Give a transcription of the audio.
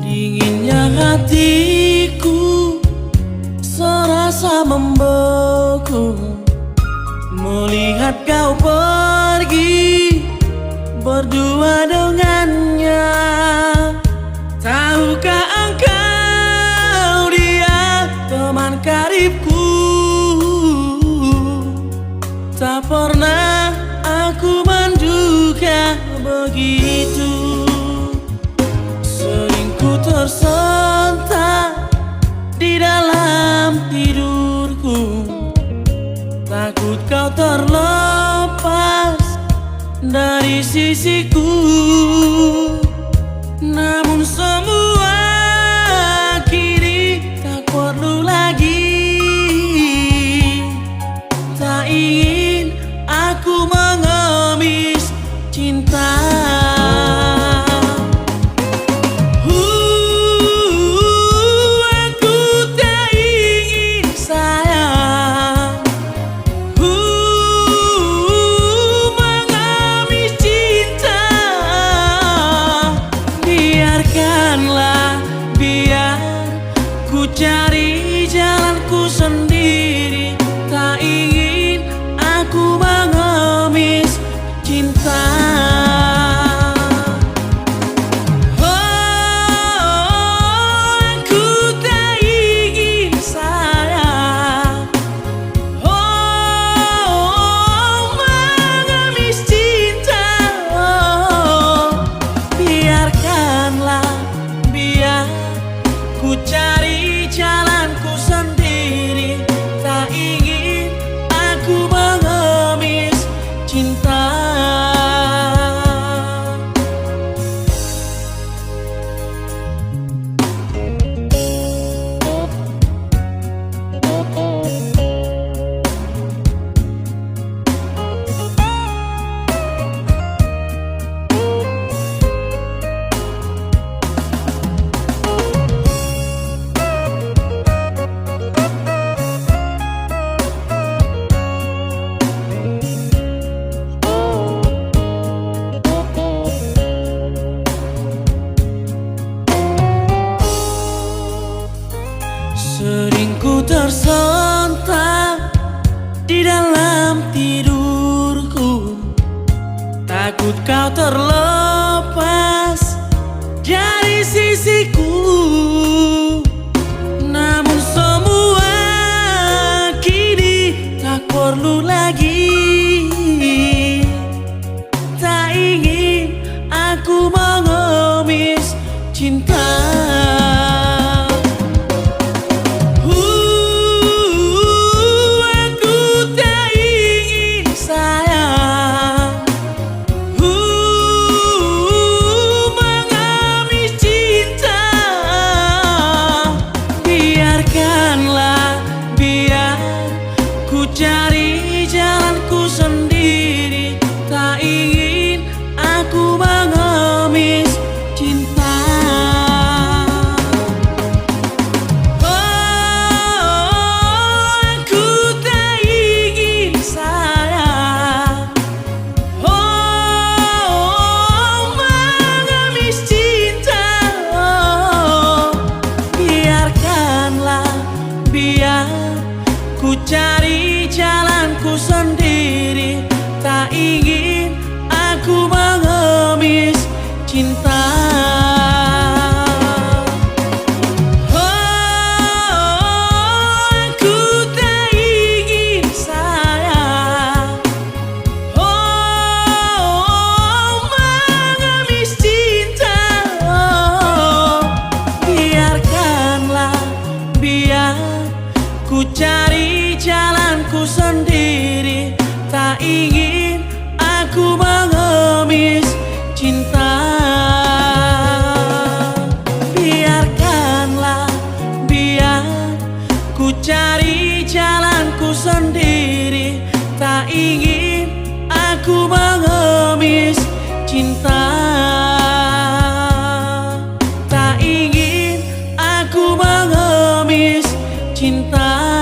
Dinginnya hatiku serasa membeku melihat kau pergi berdua dengannya. Tahukah engkau dia teman karibku? Tak pernah aku menduga begitu. Sering ku tersentak di dalam tidurku, takut kau terlepas dari sisiku. Namun semua kini tak perlu lagi. Tak ingin aku mengemis cinta. Cari jalanku sendiri, tak ingin aku mengemis cinta. Oh, aku tak ingin sayang, oh, mengemis cinta. Oh, biarkanlah, biar ku cari jalanku sendiri, tak ingin aku mengemis cinta. Sering ku tersentak di dalam tidurku, takut kau terlepas dari sisiku. Namun semua kini tak perlu lagi. Tak ingin aku mengemis cinta. Cari jalanku sendiri, tak ingin aku mengemis cinta. Oh, aku tak ingin sayang, oh, mengemis cinta. Oh, biarkanlah, biar ku cari jalanku sendiri, tak ingin aku mengemis cinta. Oh, aku tak ingin sayang, oh, mengemis cinta. Oh, biarkanlah, biar ku cari jalanku sendiri, tak ingin aku mengemis cinta. Biarkanlah, biar ku cari jalanku sendiri, tak ingin aku mengemis cinta. cinta